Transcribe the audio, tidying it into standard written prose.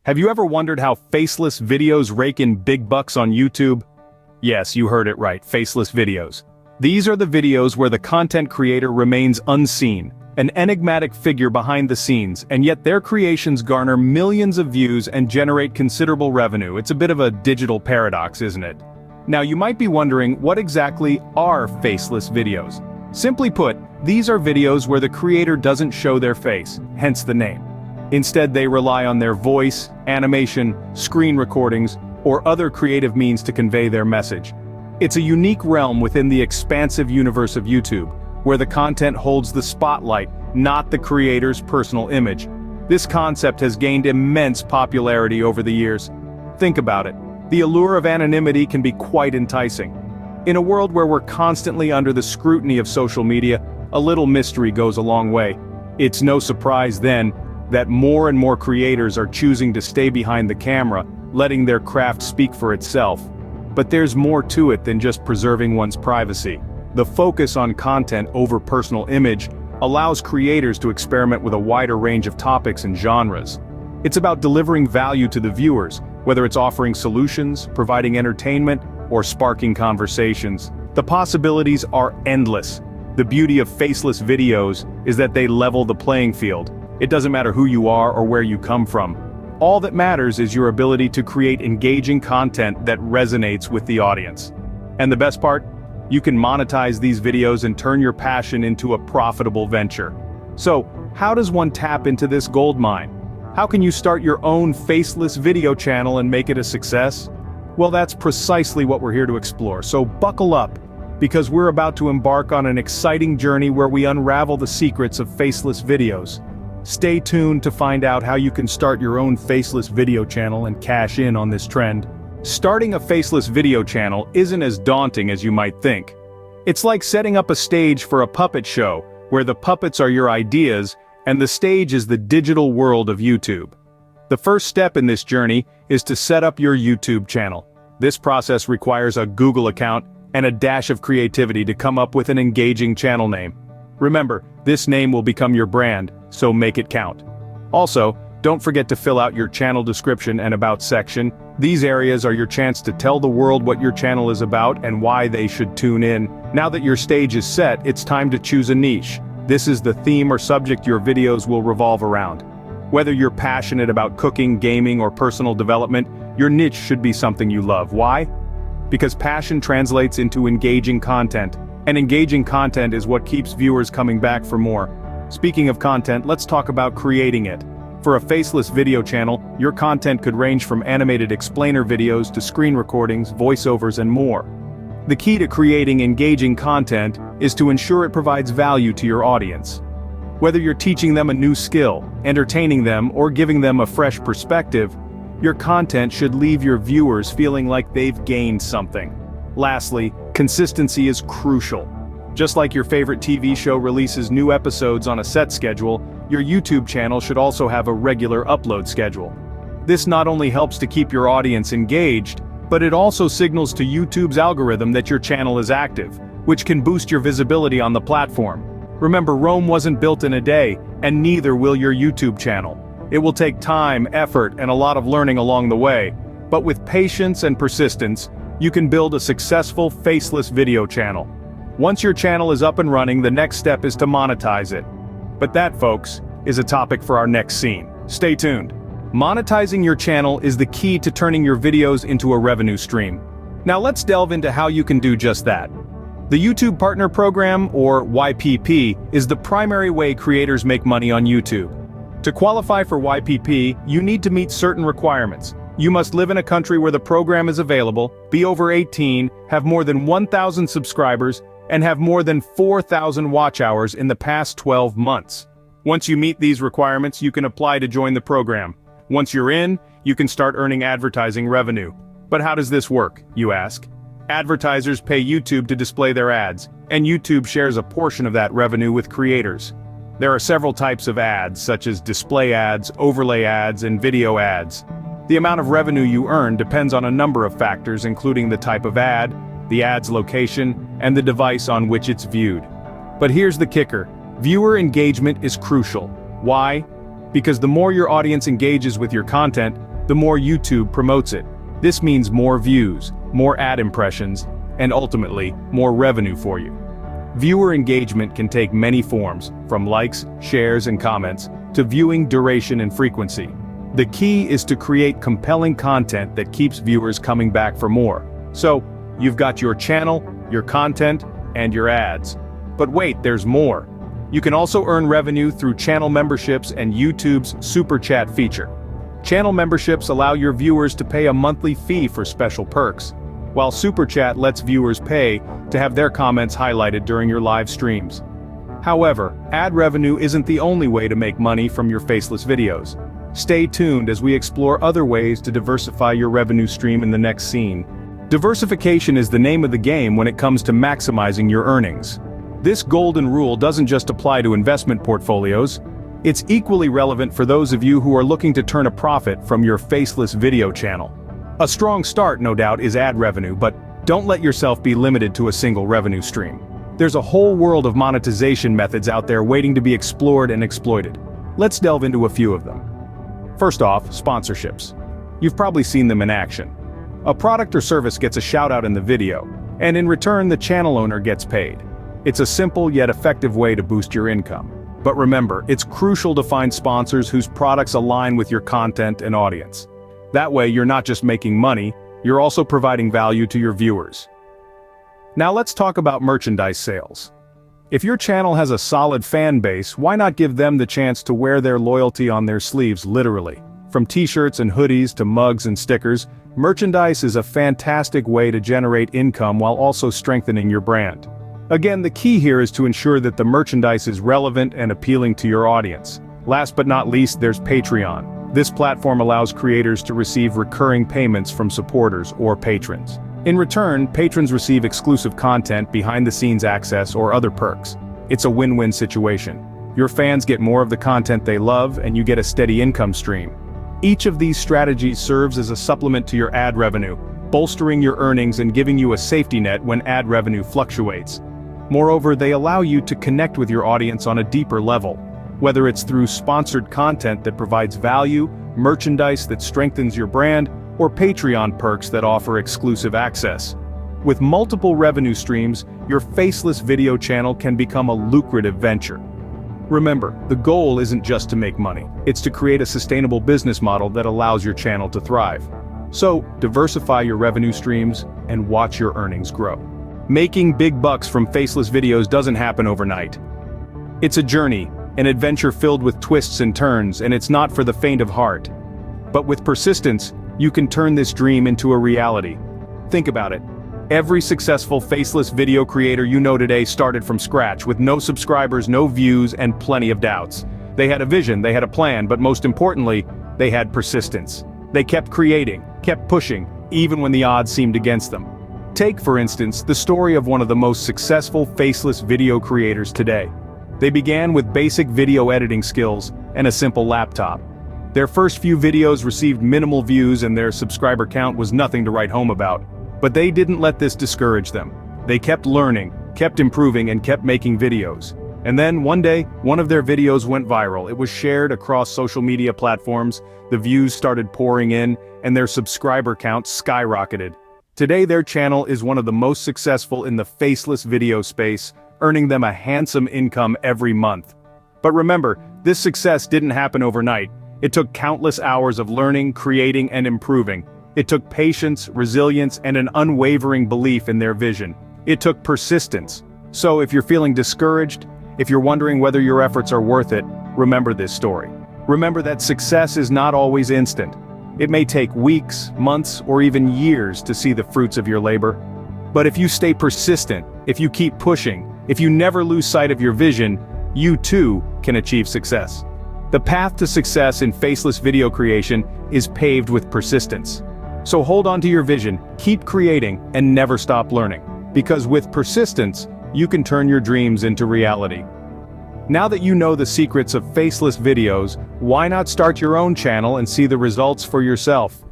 Have you ever wondered how faceless videos rake in big bucks on YouTube? Yes, you heard it right, faceless videos. These are the videos where the content creator remains unseen, an enigmatic figure behind the scenes, and yet their creations garner millions of views and generate considerable revenue. It's a bit of a digital paradox, isn't it? Now you might be wondering, what exactly are faceless videos? Simply put, these are videos where the creator doesn't show their face, hence the name. Instead, they rely on their voice, animation, screen recordings, or other creative means to convey their message. It's a unique realm within the expansive universe of YouTube, where the content holds the spotlight, not the creator's personal image. This concept has gained immense popularity over the years. Think about it. The allure of anonymity can be quite enticing. In a world where we're constantly under the scrutiny of social media, a little mystery goes a long way. It's no surprise then that more and more creators are choosing to stay behind the camera, letting their craft speak for itself. But there's more to it than just preserving one's privacy. The focus on content over personal image allows creators to experiment with a wider range of topics and genres. It's about delivering value to the viewers, whether it's offering solutions, providing entertainment, or sparking conversations. The possibilities are endless. The beauty of faceless videos is that they level the playing field. It doesn't matter who you are or where you come from. All that matters is your ability to create engaging content that resonates with the audience. And the best part? You can monetize these videos and turn your passion into a profitable venture. So, how does one tap into this goldmine? How can you start your own faceless video channel and make it a success? Well, that's precisely what we're here to explore, so buckle up, because we're about to embark on an exciting journey where we unravel the secrets of faceless videos. Stay tuned to find out how you can start your own faceless video channel and cash in on this trend. Starting a faceless video channel isn't as daunting as you might think. It's like setting up a stage for a puppet show, where the puppets are your ideas, and the stage is the digital world of YouTube. The first step in this journey is to set up your YouTube channel. This process requires a Google account and a dash of creativity to come up with an engaging channel name. Remember, this name will become your brand, so make it count. Also, don't forget to fill out your channel description and about section. These areas are your chance to tell the world what your channel is about and why they should tune in. Now that your stage is set, it's time to choose a niche. This is the theme or subject your videos will revolve around. Whether you're passionate about cooking, gaming, or personal development, your niche should be something you love. Why? Because passion translates into engaging content, and engaging content is what keeps viewers coming back for more. Speaking of content, let's talk about creating it. For a faceless video channel, your content could range from animated explainer videos to screen recordings, voiceovers, and more. The key to creating engaging content is to ensure it provides value to your audience. Whether you're teaching them a new skill, entertaining them, or giving them a fresh perspective, your content should leave your viewers feeling like they've gained something. Lastly, consistency is crucial. Just like your favorite TV show releases new episodes on a set schedule, your YouTube channel should also have a regular upload schedule. This not only helps to keep your audience engaged, but it also signals to YouTube's algorithm that your channel is active, which can boost your visibility on the platform. Remember, Rome wasn't built in a day, and neither will your YouTube channel. It will take time, effort, and a lot of learning along the way, but with patience and persistence, you can build a successful faceless video channel. Once your channel is up and running, the next step is to monetize it. But that, folks, is a topic for our next scene. Stay tuned. Monetizing your channel is the key to turning your videos into a revenue stream. Now let's delve into how you can do just that. The YouTube Partner Program, or YPP, is the primary way creators make money on YouTube. To qualify for YPP, you need to meet certain requirements. You must live in a country where the program is available, be over 18, have more than 1,000 subscribers, and have more than 4,000 watch hours in the past 12 months. Once you meet these requirements, you can apply to join the program. Once you're in, you can start earning advertising revenue. But how does this work, you ask? Advertisers pay YouTube to display their ads, and YouTube shares a portion of that revenue with creators. There are several types of ads, such as display ads, overlay ads, and video ads. The amount of revenue you earn depends on a number of factors, including the type of ad, the ad's location, and the device on which it's viewed. But here's the kicker: viewer engagement is crucial. Why? Because the more your audience engages with your content, the more YouTube promotes it. This means more views, more ad impressions, and ultimately, more revenue for you. Viewer engagement can take many forms, from likes, shares, and comments, to viewing duration and frequency. The key is to create compelling content that keeps viewers coming back for more. So, you've got your channel, your content, and your ads. But wait, there's more. You can also earn revenue through channel memberships and YouTube's Super Chat feature. Channel memberships allow your viewers to pay a monthly fee for special perks, while Super Chat lets viewers pay to have their comments highlighted during your live streams. However, ad revenue isn't the only way to make money from your Faceless videos. Stay tuned as we explore other ways to diversify your revenue stream in the next scene. Diversification is the name of the game when it comes to maximizing your earnings. This golden rule doesn't just apply to investment portfolios. It's equally relevant for those of you who are looking to turn a profit from your Faceless video channel. A strong start, no doubt, is ad revenue, but don't let yourself be limited to a single revenue stream. There's a whole world of monetization methods out there waiting to be explored and exploited. Let's delve into a few of them. First off, sponsorships. You've probably seen them in action. A product or service gets a shout-out in the video, and in return the channel owner gets paid. It's a simple yet effective way to boost your income. But remember, it's crucial to find sponsors whose products align with your content and audience. That way you're not just making money, you're also providing value to your viewers. Now let's talk about merchandise sales. If your channel has a solid fan base, why not give them the chance to wear their loyalty on their sleeves, literally? From t-shirts and hoodies to mugs and stickers, merchandise is a fantastic way to generate income while also strengthening your brand. Again, the key here is to ensure that the merchandise is relevant and appealing to your audience. Last but not least, there's Patreon. This platform allows creators to receive recurring payments from supporters or patrons. In return, patrons receive exclusive content, behind-the-scenes access, or other perks. It's a win-win situation. Your fans get more of the content they love, and you get a steady income stream. Each of these strategies serves as a supplement to your ad revenue, bolstering your earnings and giving you a safety net when ad revenue fluctuates. Moreover, they allow you to connect with your audience on a deeper level. Whether it's through sponsored content that provides value, merchandise that strengthens your brand, or Patreon perks that offer exclusive access. With multiple revenue streams, your Faceless video channel can become a lucrative venture. Remember, the goal isn't just to make money, it's to create a sustainable business model that allows your channel to thrive. So, diversify your revenue streams and watch your earnings grow. Making big bucks from Faceless videos doesn't happen overnight. It's a journey, an adventure filled with twists and turns, and it's not for the faint of heart. But with persistence, you can turn this dream into a reality. Think about it. Every successful Faceless video creator you know today started from scratch, with no subscribers, no views, and plenty of doubts. They had a vision, they had a plan, but most importantly, they had persistence. They kept creating, kept pushing, even when the odds seemed against them. Take, for instance, the story of one of the most successful Faceless video creators today. They began with basic video editing skills and a simple laptop. Their first few videos received minimal views and their subscriber count was nothing to write home about. But they didn't let this discourage them. They kept learning, kept improving, and kept making videos. And then, one day, one of their videos went viral. It was shared across social media platforms, the views started pouring in, and their subscriber count skyrocketed. Today their channel is one of the most successful in the Faceless video space, earning them a handsome income every month. But remember, this success didn't happen overnight. It took countless hours of learning, creating, and improving. It took patience, resilience, and an unwavering belief in their vision. It took persistence. So if you're feeling discouraged, if you're wondering whether your efforts are worth it, remember this story. Remember that success is not always instant. It may take weeks, months, or even years to see the fruits of your labor. But if you stay persistent, if you keep pushing, if you never lose sight of your vision, you too can achieve success. The path to success in Faceless video creation is paved with persistence. So hold on to your vision, keep creating, and never stop learning. Because with persistence, you can turn your dreams into reality. Now that you know the secrets of Faceless videos, why not start your own channel and see the results for yourself?